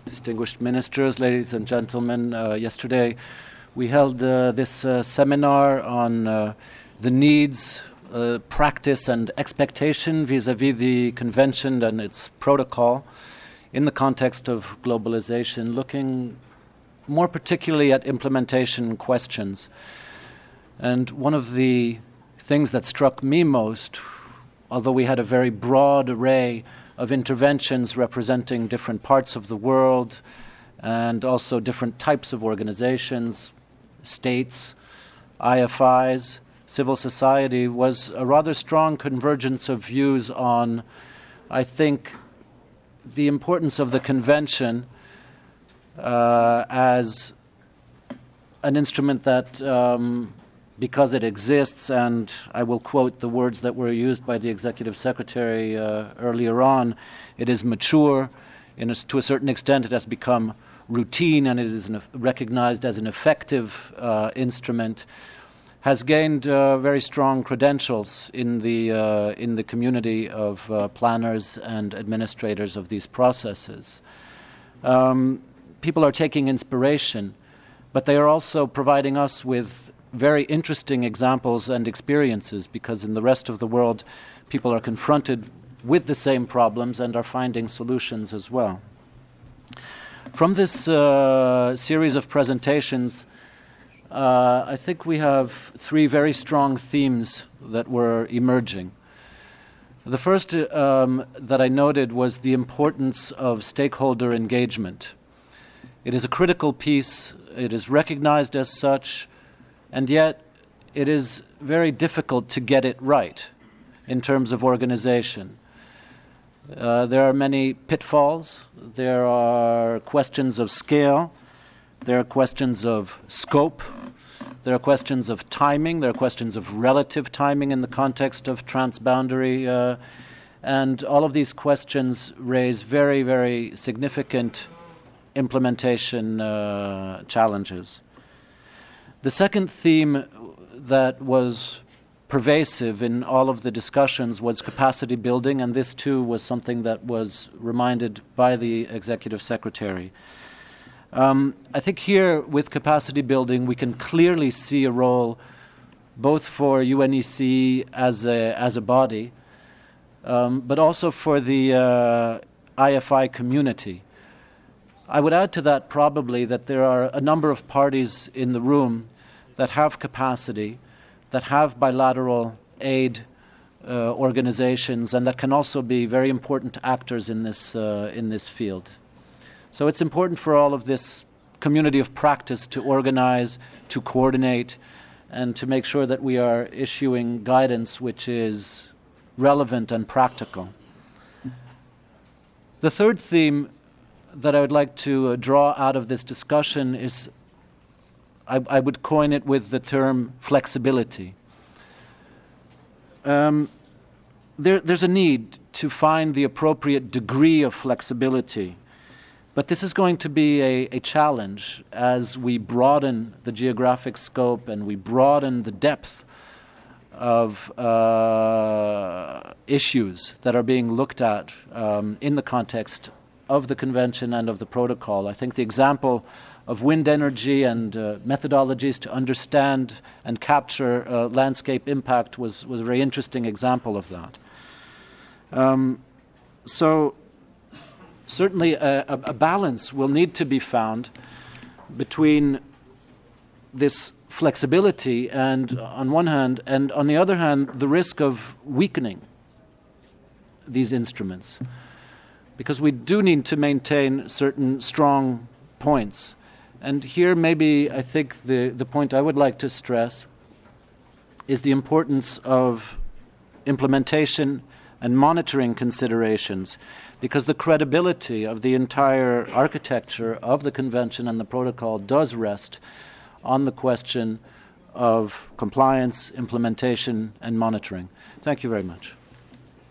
distinguished ministers, ladies and gentlemen. Yesterday we held this seminar on the needs, practice and expectation vis-à-vis the convention and its protocol in the context of globalization, looking more particularly at implementation questions. And one of the things that struck me most, although we had a very broad array of interventions representing different parts of the world and also different types of organizations, states, IFIs, civil society, was a rather strong convergence of views on, I think, the importance of the convention as an instrument that, because it exists, and I will quote the words that were used by the Executive Secretary earlier on, it is mature, to a certain extent it has become routine, and it is recognized as an effective instrument, has gained very strong credentials in the community of planners and administrators of these processes. People are taking inspiration, but they are also providing us with very interesting examples and experiences, because in the rest of the world people are confronted with the same problems and are finding solutions as well. From this series of presentations, I think we have three very strong themes that were emerging. The first that I noted was the importance of stakeholder engagement. It is a critical piece, it is recognized as such, and yet it is very difficult to get it right in terms of organization. There are many pitfalls. There are questions of scale. There are questions of scope. There are questions of timing. There are questions of relative timing in the context of transboundary. And all of these questions raise very, very significant implementation challenges. The second theme that was pervasive in all of the discussions was capacity building, and this too was something that was reminded by the Executive Secretary. I think here with capacity building we can clearly see a role both for UNEC as a body, but also for the IFI community. I would add to that probably that there are a number of parties in the room that have capacity, that have bilateral aid organizations, and that can also be very important actors in this field. So it's important for all of this community of practice to organize, to coordinate, and to make sure that we are issuing guidance which is relevant and practical. The third theme that I would like to draw out of this discussion is, I would coin it with the term flexibility. There's a need to find the appropriate degree of flexibility, but this is going to be a challenge as we broaden the geographic scope and we broaden the depth of issues that are being looked at in the context of the convention and of the protocol. I think the example of wind energy and methodologies to understand and capture landscape impact was a very interesting example of that. So certainly a balance will need to be found between this flexibility and on one hand, and on the other hand, the risk of weakening these instruments, because we do need to maintain certain strong points. And here maybe I think the point I would like to stress is the importance of implementation and monitoring considerations, because the credibility of the entire architecture of the convention and the protocol does rest on the question of compliance, implementation, and monitoring. Thank you very much.